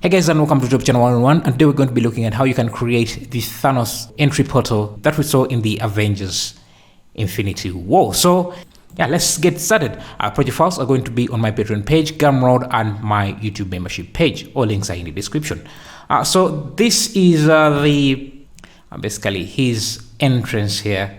Hey guys, and welcome to Top Channel 101, and today we're going to be looking at how you can create the Thanos entry portal that we saw in the Avengers Infinity War. So yeah, let's get started. Project files are going to be on my Patreon page, Gumroad, and my YouTube membership page. All links are in the description. So this is basically his entrance here.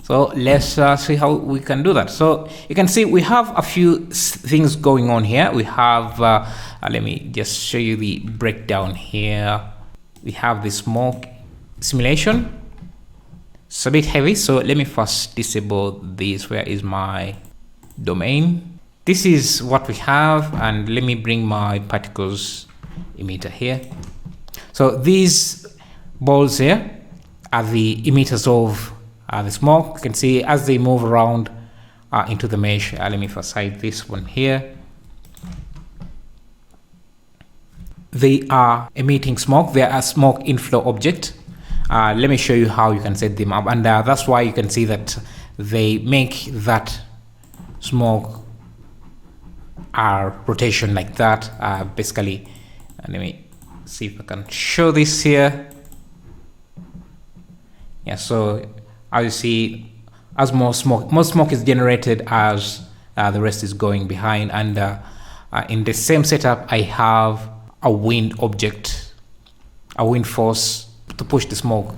So let's see how we can do that. So you can see we have a few things going on here. We have, let me just show you the breakdown here. We have the smoke simulation. It's a bit heavy, so let me first disable this. Where is my domain? This is what we have, and let me bring my particles emitter here. So these balls here are the emitters of the smoke. You can see as they move around into the mesh. Let me first hide this one here. They are emitting smoke. They are a smoke inflow object. Let me show you how you can set them up, and that's why you can see that they make that smoke rotation like that. Basically, let me see if I can show this here. Yeah, so as you see, as more smoke is generated as the rest is going behind, and in the same setup I have a wind object, a wind force to push the smoke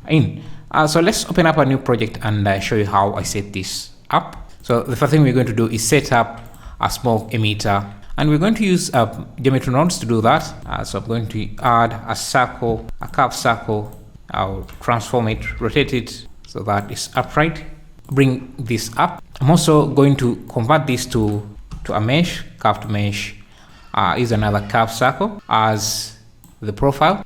in. So let's open up a new project and show you how I set this up. So the first thing we're going to do is set up a smoke emitter, and we're going to use geometry nodes to do that. So I'm going to add a circle, a curved circle. I'll transform it, rotate it so that it's upright, bring this up. I'm also going to convert this to a mesh, curved mesh. Use another curved circle as the profile.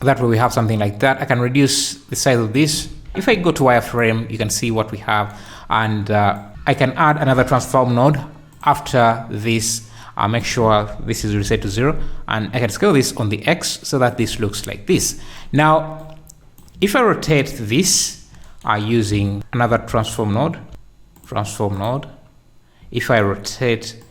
That way we have something like that. I can reduce the size of this. If I go to wireframe, you can see what we have, and I can add another transform node after this. I'll make sure this is reset to 0, and I can scale this on the X so that this looks like this. Now, if I rotate this using another transform node, if I rotate,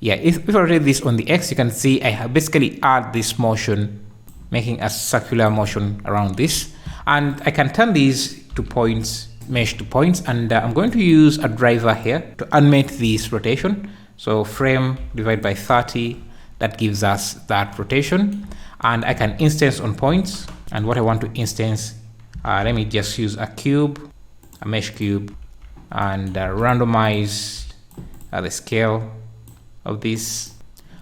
if I rotate this on the X, you can see I have basically add this motion, making a circular motion around this, and I can turn these to points, mesh to points, and I'm going to use a driver here to animate this rotation. So frame divided by 30, that gives us that rotation, and I can instance on points. And what I want to instance, let me just use a cube, a mesh cube, and randomize the scale of this,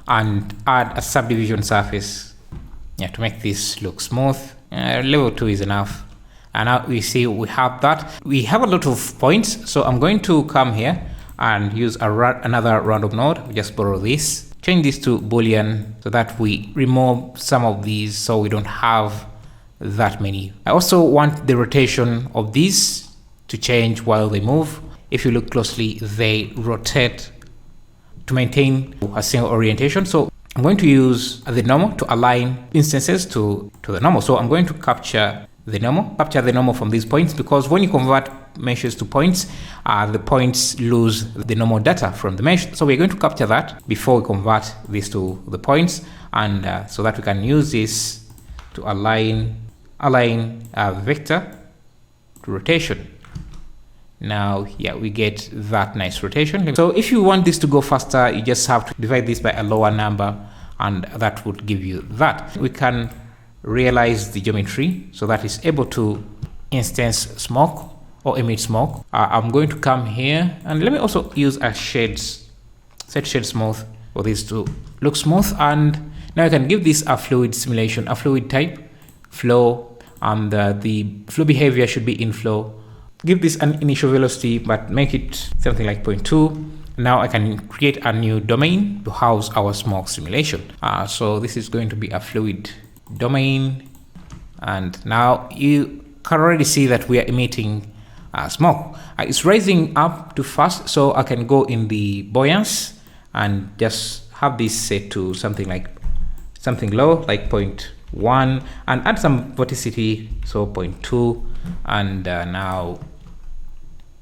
and add a subdivision surface to make this look smooth. Level 2 is enough, and now we see we have that. We have a lot of points, so I'm going to come here and use another random node. Just borrow this, change this to Boolean so that we remove some of these so we don't have that many. I also want the rotation of these to change while they move. If you look closely, they rotate to maintain a single orientation. So I'm going to use the normal to align instances to the normal. So I'm going to capture the normal from these points, because when you convert meshes to points, the points lose the normal data from the mesh. So we're going to capture that before we convert this to the points, and so that we can use this to align vector to rotation. Now, we get that nice rotation. So if you want this to go faster, you just have to divide this by a lower number, and that would give you that. We can realize the geometry so that it's able to instance smoke or emit smoke. I'm going to come here, and let me also use a set shade smooth for this to look smooth. And now I can give this a fluid simulation, a fluid type, flow, and the flow behavior should be inflow. Give this an initial velocity, but make it something like 0.2. Now I can create a new domain to house our smoke simulation. So this is going to be a fluid domain, and now you can already see that we are emitting smoke. It's rising up too fast, so I can go in the buoyance and just have this set to something low, like 0.1, and add some vorticity, so 0.2, and now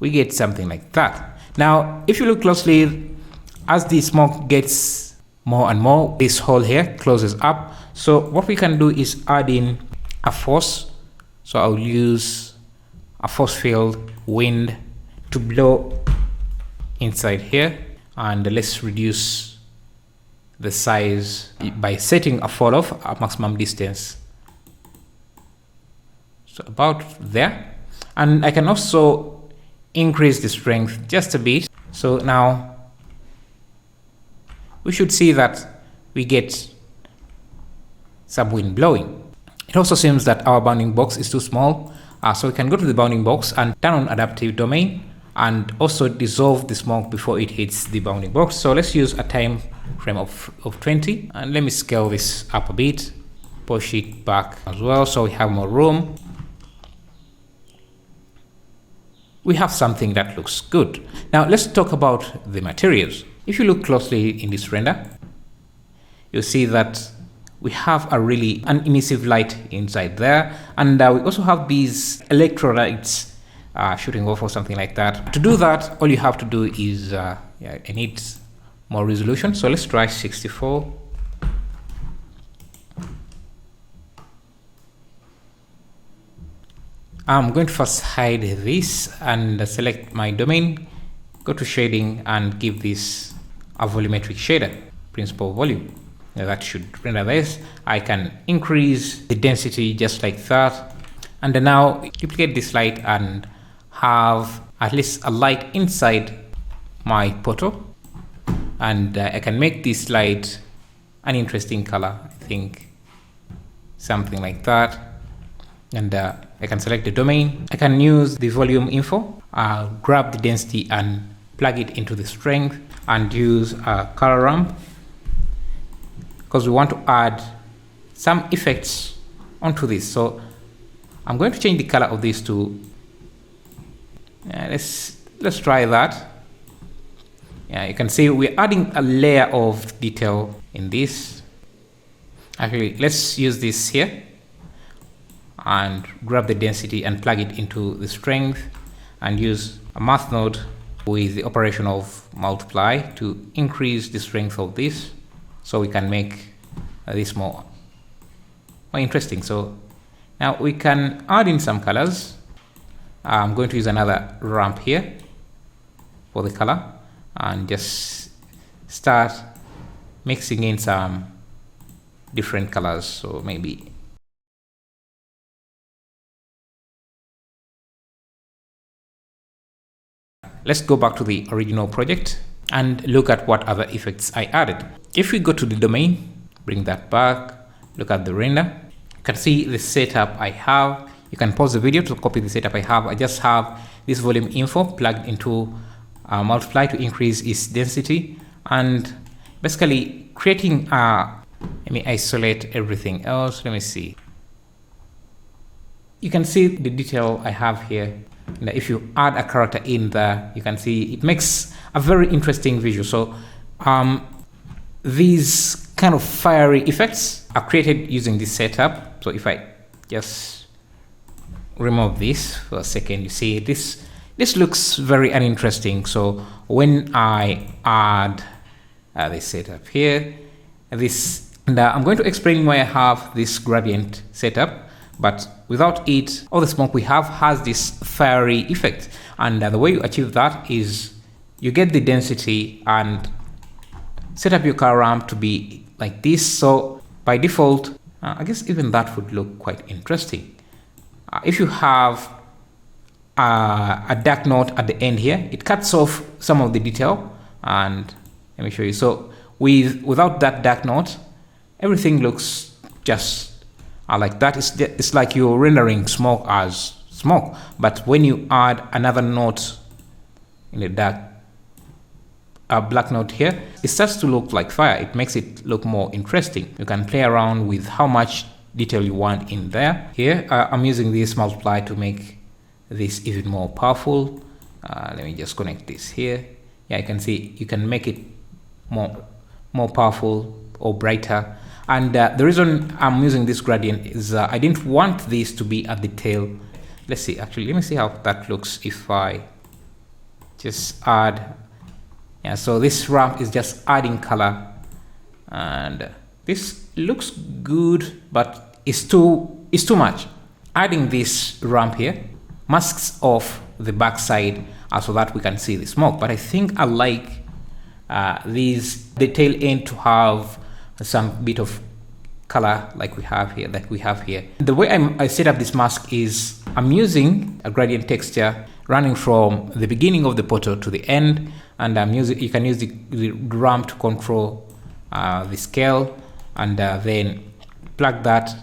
we get something like that. Now if you look closely, as the smoke gets more and more. This hole here closes up. So what we can do is add in a force. So I'll use a force field wind to blow inside here, and let's reduce the size by setting a fall off at maximum distance. So about there. And I can also increase the strength just a bit. So now we should see that we get some wind blowing. It also seems that our bounding box is too small. So we can go to the bounding box and turn on adaptive domain and also dissolve the smoke before it hits the bounding box. So let's use a time frame of 20, and let me scale this up a bit, push it back as well so we have more room. We have something that looks good. Now let's talk about the materials. If you look closely in this render, you'll see that we have a really unemissive light inside there, and we also have these electrolytes shooting off or something like that. To do that, all you have to do is I need more resolution, so let's try 64. I'm going to first hide this and select my domain, go to shading and give this a volumetric shader, principal volume. Now that should render this. I can increase the density just like that, and then now duplicate this light and have at least a light inside my photo, and I can make this light an interesting color, I think something like that. And I can select the domain. I can use the volume info, grab the density and plug it into the strength, and use a color ramp because we want to add some effects onto this. So I'm going to change the color of this to let's try that. Yeah, you can see we're adding a layer of detail in this. Actually, let's use this here and grab the density and plug it into the strength, and use a math node with the operation of multiply to increase the strength of this, so we can make this more interesting. So now we can add in some colors. I'm going to use another ramp here for the color and just start mixing in some different colors. So maybe let's go back to the original project and look at what other effects I added. If we go to the domain, bring that back, look at the render, you can see the setup I have. You can pause the video to copy the setup I have. I just have this volume info plugged into multiply to increase its density, and basically creating let me isolate everything else. Let me see. You can see the detail I have here. And if you add a character in there, you can see it makes a very interesting visual. So these kind of fiery effects are created using this setup. So if I just remove this for a second, you see this looks very uninteresting. So when I add this setup here, and I'm going to explain why I have this gradient setup, but without it, all the smoke we have has this fiery effect. And the way you achieve that is you get the density and set up your color ramp to be like this. So by default, I guess even that would look quite interesting. If you have a dark note at the end here, it cuts off some of the detail. And let me show you. So without that dark note, everything looks just like that. It's like you're rendering smoke as smoke. But when you add another note in the dark, black note here, it starts to look like fire. It makes it look more interesting. You can play around with how much detail you want in there. Here, I'm using this multiply to make this even more powerful. Let me just connect this here. Yeah, you can see you can make it more powerful or brighter. And the reason I'm using this gradient is I didn't want this to be at the tail. Let's see, actually, let me see how that looks if I just add. Yeah, so this ramp is just adding color and this looks good, but it's too much. Adding this ramp here masks off the back side so that we can see the smoke. But I think I like the tail end to have some bit of color like we have here. The way I set up this mask is I'm using a gradient texture running from the beginning of the portal to the end, and you can use the ramp to control the scale, and then plug that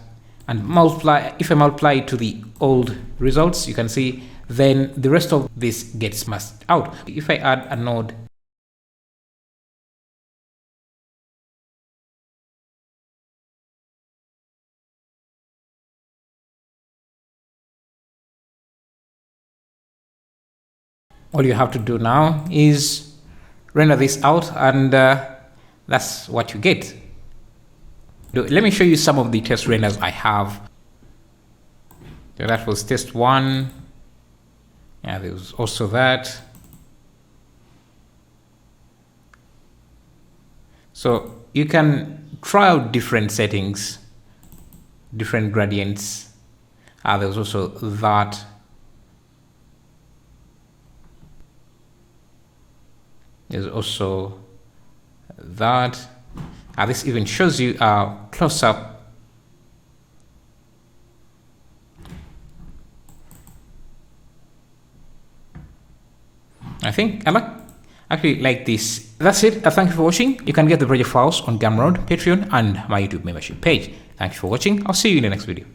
and multiply. If I multiply it to the old results, you can see then the rest of this gets masked out. If I add a node, all you have to do now is render this out, and that's what you get. Let me show you some of the test renders I have. So that was test 1. Yeah, there was also that. So you can try out different settings, different gradients. There was also that. There's also that. This even shows you a close-up. I think I actually like this. That's it. Thank you for watching. You can get the project files on Gumroad, Patreon, and my YouTube membership page. Thank you for watching. I'll see you in the next video.